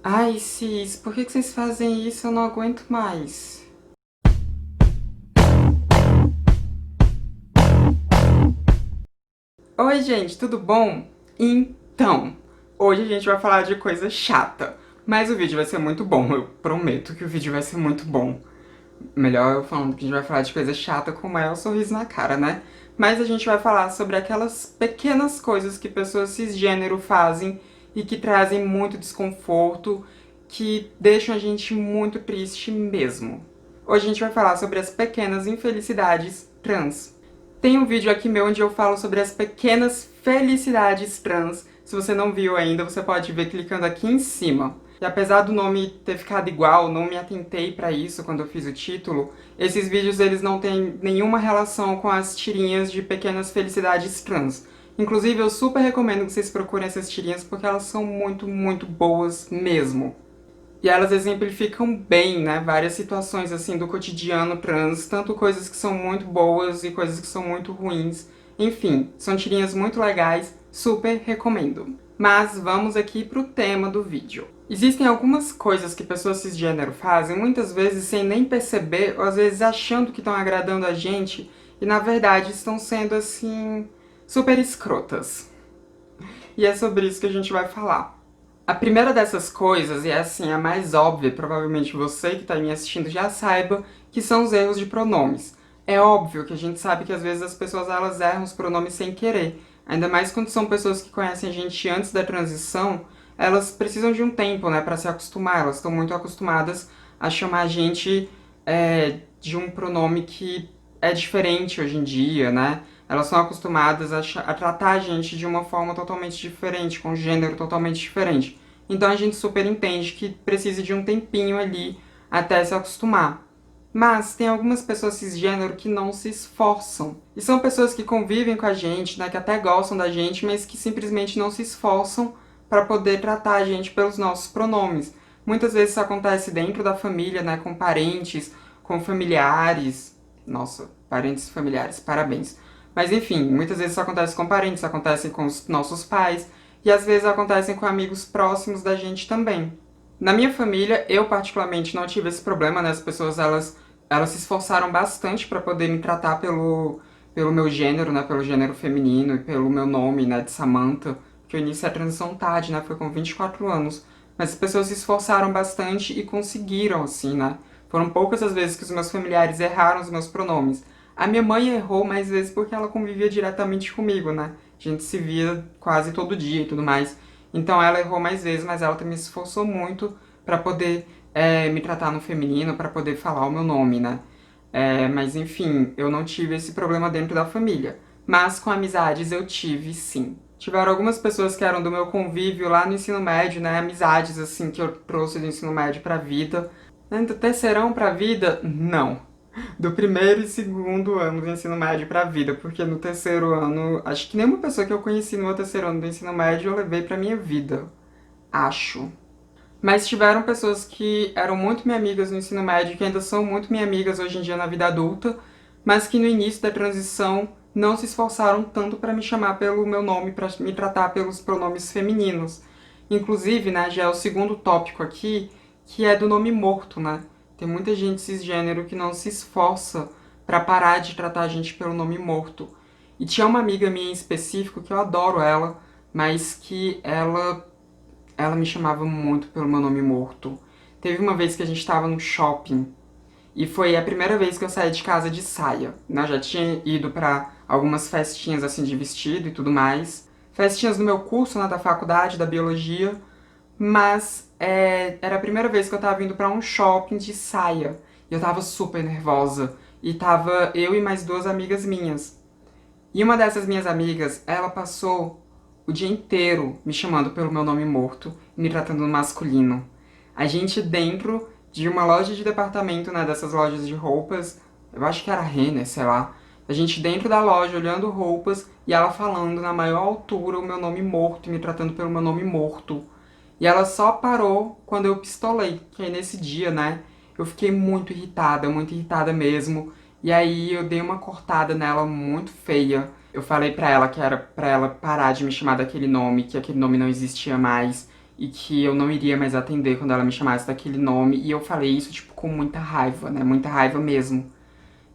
Ai, Cis, por que vocês fazem isso? Eu não aguento mais. Oi, gente, tudo bom? Então, hoje a gente vai falar de coisa chata, mas o vídeo vai ser muito bom, eu prometo que o vídeo vai ser muito bom. Melhor eu falando que a gente vai falar de coisa chata com o maior sorriso na cara, né? Mas a gente vai falar sobre aquelas pequenas coisas que pessoas cisgênero fazem e que trazem muito desconforto, que deixam a gente muito triste mesmo. Hoje a gente vai falar sobre as pequenas infelicidades trans. Tem um vídeo aqui meu onde eu falo sobre as pequenas felicidades trans. Se você não viu ainda, você pode ver clicando aqui em cima. E apesar do nome ter ficado igual, não me atentei pra isso quando eu fiz o título, esses vídeos eles não têm nenhuma relação com as tirinhas de pequenas felicidades trans. Inclusive, eu super recomendo que vocês procurem essas tirinhas porque elas são muito, muito boas mesmo. E elas exemplificam bem, né, várias situações assim do cotidiano trans, tanto coisas que são muito boas e coisas que são muito ruins. Enfim, são tirinhas muito legais, super recomendo. Mas vamos aqui pro tema do vídeo. Existem algumas coisas que pessoas cisgênero fazem, muitas vezes sem nem perceber, ou às vezes achando que estão agradando a gente, e na verdade estão sendo assim super escrotas. E é sobre isso que a gente vai falar. A primeira dessas coisas, e é assim, a mais óbvia, provavelmente você que está me assistindo já saiba, que são os erros de pronomes. É óbvio que a gente sabe que às vezes as pessoas elas erram os pronomes sem querer. Ainda mais quando são pessoas que conhecem a gente antes da transição, elas precisam de um tempo, né, para se acostumar. Elas estão muito acostumadas a chamar a gente de um pronome que é diferente hoje em dia, né? Elas são acostumadas a tratar a gente de uma forma totalmente diferente, com um gênero totalmente diferente. Então a gente super entende que precisa de um tempinho ali até se acostumar. Mas tem algumas pessoas cisgênero que não se esforçam. E são pessoas que convivem com a gente, né, que até gostam da gente, mas que simplesmente não se esforçam para poder tratar a gente pelos nossos pronomes. Muitas vezes isso acontece dentro da família, né, com parentes, com familiares. Nossa, parentes e familiares, parabéns. Mas enfim, muitas vezes isso acontece com parentes, acontece com os nossos pais e às vezes acontecem com amigos próximos da gente também. Na minha família, eu particularmente não tive esse problema, né? As pessoas elas se esforçaram bastante para poder me tratar pelo meu gênero, né? Pelo gênero feminino e pelo meu nome, né? De Samantha, que eu iniciei a transição tarde, né? Foi com 24 anos. Mas as pessoas se esforçaram bastante e conseguiram, assim, né? Foram poucas as vezes que os meus familiares erraram os meus pronomes. A minha mãe errou mais vezes porque ela convivia diretamente comigo, né? A gente se via quase todo dia e tudo mais. Então ela errou mais vezes, mas ela também se esforçou muito para poder me tratar no feminino, para poder falar o meu nome, né? Mas enfim, eu não tive esse problema dentro da família. Mas com amizades eu tive sim. Tiveram algumas pessoas que eram do meu convívio lá no ensino médio, né? Amizades assim que eu trouxe do ensino médio pra vida. Do terceirão pra vida, não. Do primeiro e segundo ano do ensino médio pra vida, porque no terceiro ano, acho que nenhuma pessoa que eu conheci no meu terceiro ano do ensino médio eu levei pra minha vida. Acho. Mas tiveram pessoas que eram muito minhas amigas no ensino médio, que ainda são muito minhas amigas hoje em dia na vida adulta, mas que no início da transição não se esforçaram tanto para me chamar pelo meu nome, para me tratar pelos pronomes femininos. Inclusive, né, já é o segundo tópico aqui, que é do nome morto, né? Tem muita gente cisgênero que não se esforça para parar de tratar a gente pelo nome morto. E tinha uma amiga minha em específico, que eu adoro ela, mas que ela me chamava muito pelo meu nome morto. Teve uma vez que a gente estava no shopping e foi a primeira vez que eu saí de casa de saia. Eu já tinha ido para algumas festinhas assim de vestido e tudo mais. Festinhas no meu curso, né, da faculdade, da biologia. Mas era a primeira vez que eu tava indo pra um shopping de saia. E eu tava super nervosa. E tava eu e mais duas amigas minhas. E uma dessas minhas amigas, ela passou o dia inteiro me chamando pelo meu nome morto e me tratando no masculino. A gente dentro de uma loja de departamento, né, dessas lojas de roupas, eu acho que era Renner, sei lá. A gente dentro da loja olhando roupas e ela falando na maior altura o meu nome morto e me tratando pelo meu nome morto. E ela só parou quando eu pistolei, que aí nesse dia, né, eu fiquei muito irritada mesmo. E aí eu dei uma cortada nela muito feia. Eu falei pra ela que era pra ela parar de me chamar daquele nome, que aquele nome não existia mais. e que eu não iria mais atender quando ela me chamasse daquele nome, e eu falei isso, tipo, com muita raiva, né? Muita raiva mesmo.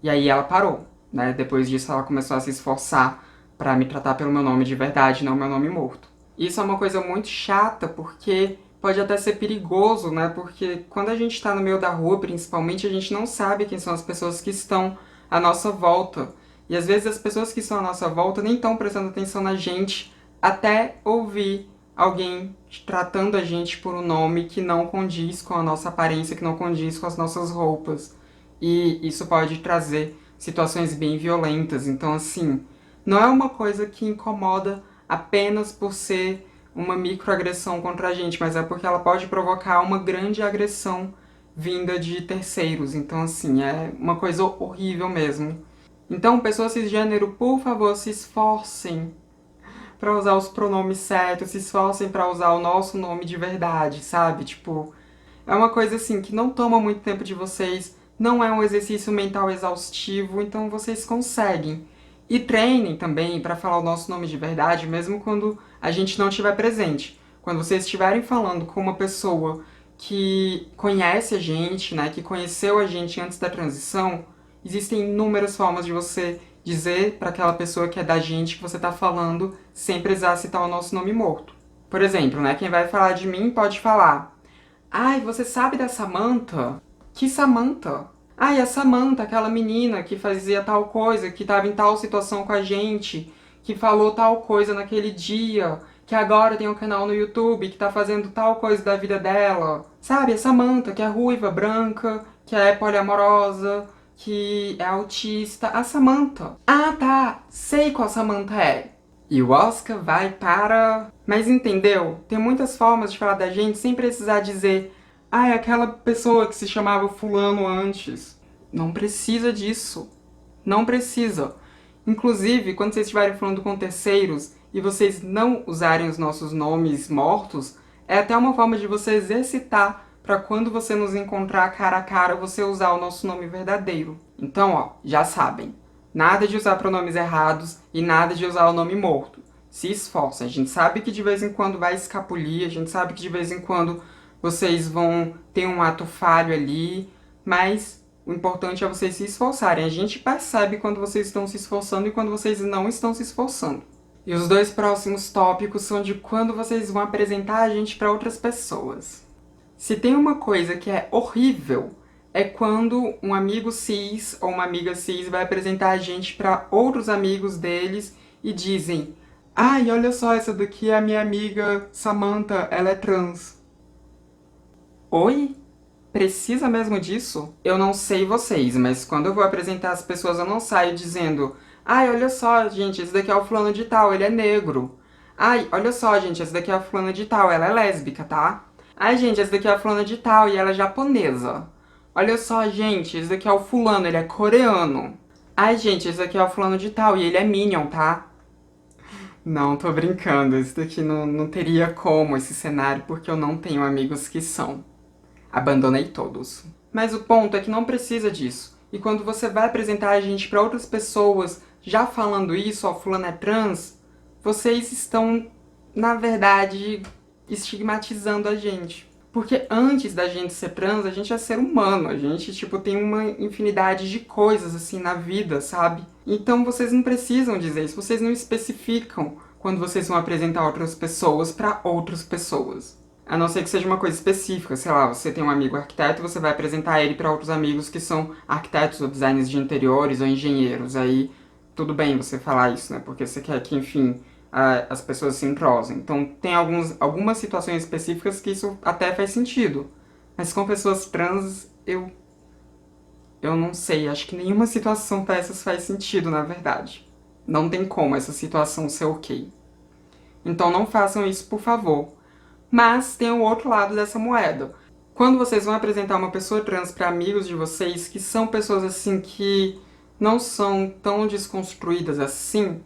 E aí ela parou, né? Depois disso ela começou a se esforçar pra me tratar pelo meu nome de verdade, não meu nome morto. Isso é uma coisa muito chata, porque pode até ser perigoso, né? Porque quando a gente tá no meio da rua, principalmente, a gente não sabe quem são as pessoas que estão à nossa volta. E às vezes as pessoas que estão à nossa volta nem estão prestando atenção na gente até ouvir alguém tratando a gente por um nome que não condiz com a nossa aparência, que não condiz com as nossas roupas. E isso pode trazer situações bem violentas. Então, assim, não é uma coisa que incomoda apenas por ser uma microagressão contra a gente, mas é porque ela pode provocar uma grande agressão vinda de terceiros. Então, assim, é uma coisa horrível mesmo. Então, pessoas cisgênero, por favor, se esforcem para usar os pronomes certos, se esforcem para usar o nosso nome de verdade, sabe? Tipo, é uma coisa assim que não toma muito tempo de vocês, não é um exercício mental exaustivo, então vocês conseguem. E treinem também para falar o nosso nome de verdade, mesmo quando a gente não estiver presente. Quando vocês estiverem falando com uma pessoa que conhece a gente, né, que conheceu a gente antes da transição, existem inúmeras formas de você dizer para aquela pessoa que é da gente que você está falando sem precisar citar o nosso nome morto. Por exemplo, né, quem vai falar de mim pode falar: ai, você sabe da Samantha? Que Samantha? Ai, a Samantha, aquela menina que fazia tal coisa, que estava em tal situação com a gente, que falou tal coisa naquele dia, que agora tem um canal no YouTube, que tá fazendo tal coisa da vida dela. Sabe, a Samantha, que é ruiva, branca, que é poliamorosa, que é autista. A Samantha. Ah, tá, sei qual Samantha é. E o Oscar vai para... Mas entendeu? Tem muitas formas de falar da gente sem precisar dizer: ah, é aquela pessoa que se chamava fulano antes. Não precisa disso. Não precisa. Inclusive, quando vocês estiverem falando com terceiros e vocês não usarem os nossos nomes mortos, é até uma forma de você exercitar para quando você nos encontrar cara a cara, você usar o nosso nome verdadeiro. Então, ó, já sabem. Nada de usar pronomes errados e nada de usar o nome morto. Se esforcem. A gente sabe que de vez em quando vai escapulir, a gente sabe que de vez em quando vocês vão ter um ato falho ali, mas o importante é vocês se esforçarem. A gente percebe quando vocês estão se esforçando e quando vocês não estão se esforçando. E os dois próximos tópicos são de quando vocês vão apresentar a gente para outras pessoas. Se tem uma coisa que é horrível, é quando um amigo cis ou uma amiga cis vai apresentar a gente para outros amigos deles e dizem: ai, olha só, essa daqui é a minha amiga Samantha, ela é trans. Oi? Precisa mesmo disso? Eu não sei vocês, mas quando eu vou apresentar as pessoas eu não saio dizendo: ai, olha só, gente, esse daqui é o fulano de tal, ele é negro. Ai, olha só, gente, esse daqui é a fulana de tal, ela é lésbica, tá? Ai, gente, esse daqui é a fulana de tal e ela é japonesa. Olha só, gente, esse daqui é o fulano, ele é coreano. Ai, gente, esse daqui é o fulano de tal e ele é Minion, tá? Não, tô brincando, esse daqui não teria como esse cenário porque eu não tenho amigos que são. Abandonei todos. Mas o ponto é que não precisa disso. E quando você vai apresentar a gente para outras pessoas já falando isso, ó, fulano é trans, vocês estão, na verdade, estigmatizando a gente. Porque antes da gente ser trans, a gente é ser humano. A gente, tipo, tem uma infinidade de coisas, assim, na vida, sabe? Então vocês não precisam dizer isso. Vocês não especificam quando vocês vão apresentar outras pessoas para outras pessoas. A não ser que seja uma coisa específica, sei lá, você tem um amigo arquiteto e você vai apresentar ele para outros amigos que são arquitetos ou designers de interiores ou engenheiros. Aí tudo bem você falar isso, né? Porque você quer que, enfim, as pessoas se entrosem. Então tem algumas situações específicas que isso até faz sentido. Mas com pessoas trans, eu não sei. Acho que nenhuma situação dessas faz sentido, na verdade. Não tem como essa situação ser ok. Então não façam isso, por favor. Mas tem o outro lado dessa moeda. Quando vocês vão apresentar uma pessoa trans para amigos de vocês, que são pessoas assim que não são tão desconstruídas assim,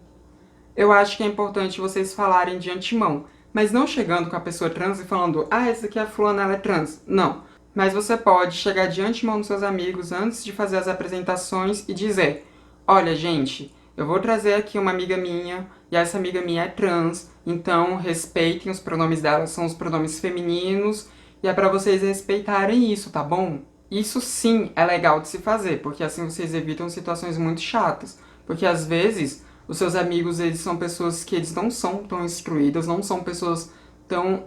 eu acho que é importante vocês falarem de antemão. Mas não chegando com a pessoa trans e falando: ah, essa aqui é a fulana, ela é trans. Não. Mas você pode chegar de antemão nos seus amigos antes de fazer as apresentações e dizer: olha, gente, eu vou trazer aqui uma amiga minha, e essa amiga minha é trans, então respeitem os pronomes dela, são os pronomes femininos, e é pra vocês respeitarem isso, tá bom? Isso sim é legal de se fazer, porque assim vocês evitam situações muito chatas. Porque às vezes os seus amigos, eles são pessoas que eles não são tão instruídas, não são pessoas tão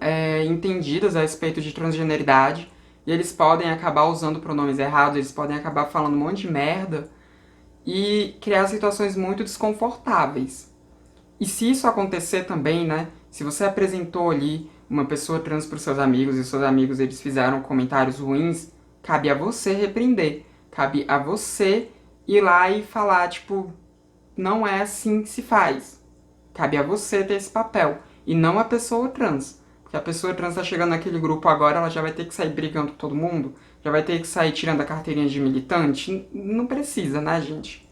entendidas a respeito de transgeneridade, e eles podem acabar usando pronomes errados, eles podem acabar falando um monte de merda e criar situações muito desconfortáveis. E se isso acontecer também, né, se você apresentou ali uma pessoa trans para os seus amigos e os seus amigos eles fizeram comentários ruins, cabe a você repreender, cabe a você ir lá e falar, tipo, não é assim que se faz. Cabe a você ter esse papel, e não a pessoa trans. Porque a pessoa trans tá chegando naquele grupo agora, ela já vai ter que sair brigando com todo mundo, já vai ter que sair tirando a carteirinha de militante. Não precisa, né, gente?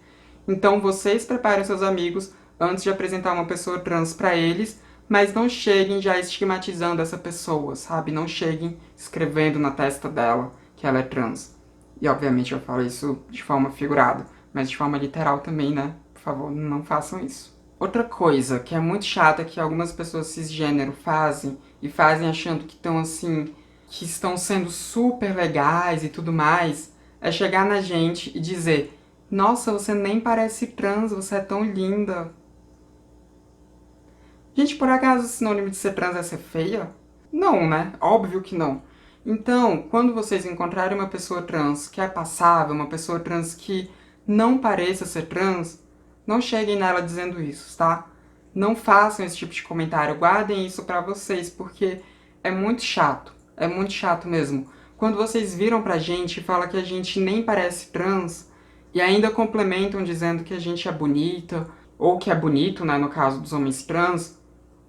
Então vocês preparem seus amigos antes de apresentar uma pessoa trans pra eles, mas não cheguem já estigmatizando essa pessoa, sabe? Não cheguem escrevendo na testa dela que ela é trans. E obviamente eu falo isso de forma figurada, mas de forma literal também, né? Por favor, não façam isso. Outra coisa que é muito chata que algumas pessoas cisgênero fazem, e fazem achando que estão assim, que estão sendo super legais e tudo mais, é chegar na gente e dizer: nossa, você nem parece trans, você é tão linda. Gente, por acaso o sinônimo de ser trans é ser feia? Não, né? Óbvio que não. Então, quando vocês encontrarem uma pessoa trans que é passável, uma pessoa trans que não pareça ser trans, não cheguem nela dizendo isso, tá? Não façam esse tipo de comentário, guardem isso pra vocês, porque é muito chato mesmo. Quando vocês viram pra gente e falam que a gente nem parece trans, e ainda complementam dizendo que a gente é bonita, ou que é bonito, né, no caso dos homens trans,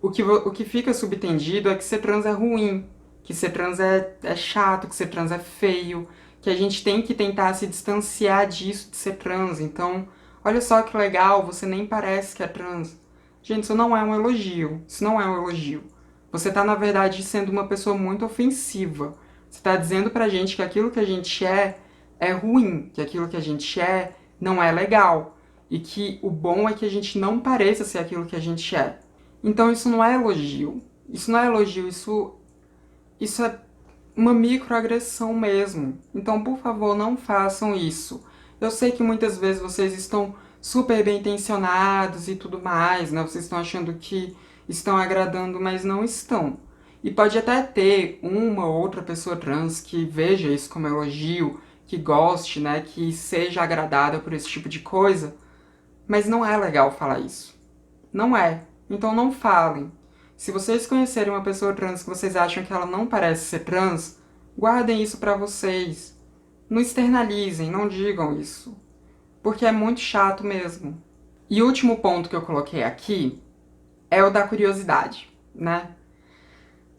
o que fica subtendido é que ser trans é ruim, que ser trans é chato, que ser trans é feio, que a gente tem que tentar se distanciar disso de ser trans. Então, olha só que legal, você nem parece que é trans. Gente, isso não é um elogio, isso não é um elogio. Você tá, na verdade, sendo uma pessoa muito ofensiva. Você tá dizendo pra gente que aquilo que a gente é ruim, que aquilo que a gente é não é legal. E que o bom é que a gente não pareça ser aquilo que a gente é. Então isso não é elogio. Isso não é elogio, isso é uma microagressão mesmo. Então, por favor, não façam isso. Eu sei que muitas vezes vocês estão super bem intencionados e tudo mais, né? Vocês estão achando que estão agradando, mas não estão. E pode até ter uma ou outra pessoa trans que veja isso como elogio, que goste, né? Que seja agradada por esse tipo de coisa, mas não é legal falar isso. Não é. Então não falem. Se vocês conhecerem uma pessoa trans que vocês acham que ela não parece ser trans, guardem isso pra vocês. Não externalizem, não digam isso. Porque é muito chato mesmo. E o último ponto que eu coloquei aqui é o da curiosidade, né?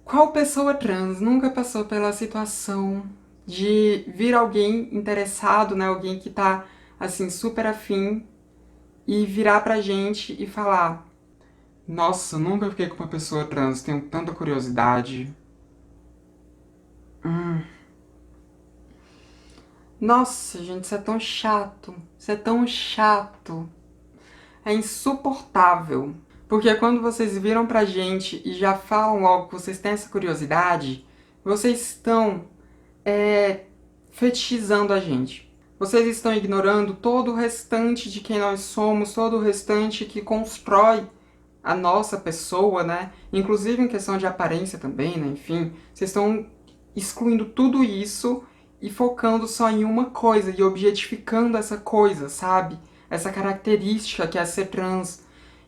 Qual pessoa trans nunca passou pela situação de vir alguém interessado, né? Alguém que tá, assim, super afim e virar pra gente e falar: nossa, nunca fiquei com uma pessoa trans, tenho tanta curiosidade. Hum. Nossa, gente, isso é tão chato. Isso é tão chato. É insuportável. Porque quando vocês viram pra gente e já falam logo que vocês têm essa curiosidade, vocês estão fetichizando a gente. Vocês estão ignorando todo o restante de quem nós somos, todo o restante que constrói a nossa pessoa, né? Inclusive em questão de aparência também, né? Enfim, vocês estão excluindo tudo isso e focando só em uma coisa e objetificando essa coisa, sabe? Essa característica que é ser trans.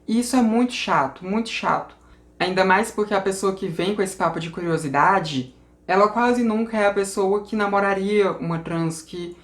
E isso é muito chato, muito chato. Ainda mais porque a pessoa que vem com esse papo de curiosidade, ela quase nunca é a pessoa que namoraria uma trans, que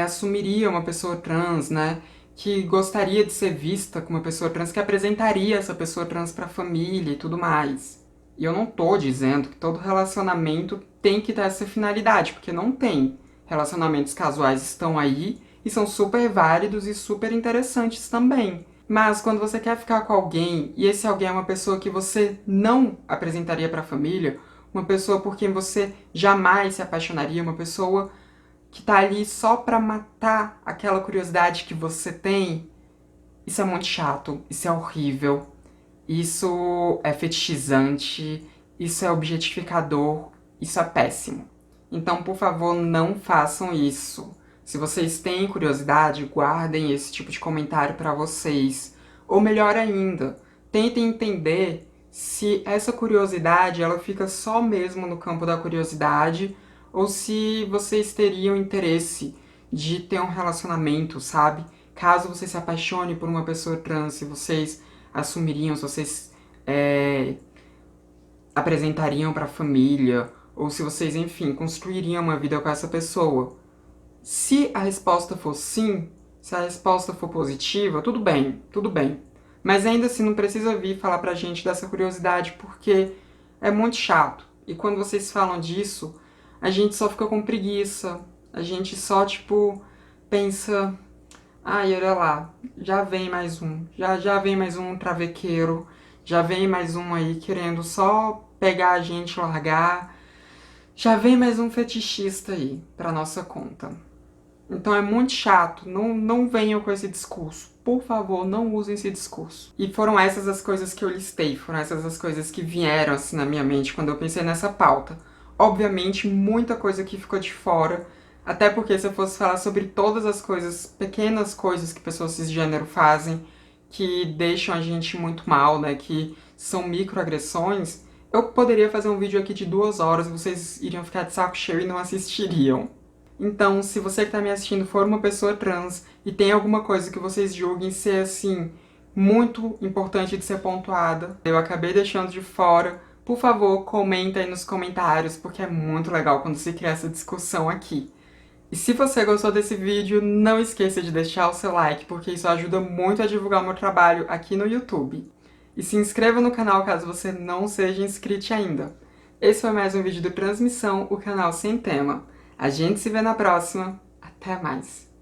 assumiria uma pessoa trans, né? Que gostaria de ser vista como uma pessoa trans, que apresentaria essa pessoa trans pra família e tudo mais. E eu não tô dizendo que todo relacionamento tem que ter essa finalidade, porque não tem. Relacionamentos casuais estão aí e são super válidos e super interessantes também. Mas quando você quer ficar com alguém e esse alguém é uma pessoa que você não apresentaria pra família, uma pessoa por quem você jamais se apaixonaria, uma pessoa que tá ali só pra matar aquela curiosidade que você tem, Isso é muito chato, isso é horrível, isso é fetichizante, isso é objetificador, isso é péssimo. Então, por favor, não façam isso. Se vocês têm curiosidade, guardem esse tipo de comentário para vocês. Ou melhor ainda, tentem entender se essa curiosidade ela fica só mesmo no campo da curiosidade ou se vocês teriam interesse de ter um relacionamento, sabe? Caso você se apaixone por uma pessoa trans, se vocês assumiriam, se vocês apresentariam para a família, ou se vocês, enfim, construiriam uma vida com essa pessoa. Se a resposta for sim, se a resposta for positiva, tudo bem, tudo bem. Mas ainda assim não precisa vir falar pra gente dessa curiosidade, porque é muito chato. E quando vocês falam disso, a gente só fica com preguiça. A gente só, tipo, pensa... Ai, olha lá, já vem mais um. Já vem mais um travequeiro. Já vem mais um aí querendo só pegar a gente, largar. Já vem mais um fetichista aí pra nossa conta. Então é muito chato, não venham com esse discurso. Por favor, não usem esse discurso. E foram essas as coisas que eu listei, foram essas as coisas que vieram assim na minha mente quando eu pensei nessa pauta. Obviamente, muita coisa que ficou de fora, até porque se eu fosse falar sobre todas as coisas, pequenas coisas que pessoas cisgênero fazem, que deixam a gente muito mal, né, que são microagressões, eu poderia fazer um vídeo aqui de 2 horas, vocês iriam ficar de saco cheio e não assistiriam. Então, se você que está me assistindo for uma pessoa trans e tem alguma coisa que vocês julguem ser, assim, muito importante de ser pontuada, eu acabei deixando de fora, por favor, comenta aí nos comentários, porque é muito legal quando se cria essa discussão aqui. E se você gostou desse vídeo, não esqueça de deixar o seu like, porque isso ajuda muito a divulgar o meu trabalho aqui no YouTube. E se inscreva no canal caso você não seja inscrito ainda. Esse foi mais um vídeo do Transmissão, o canal sem tema. A gente se vê na próxima. Até mais!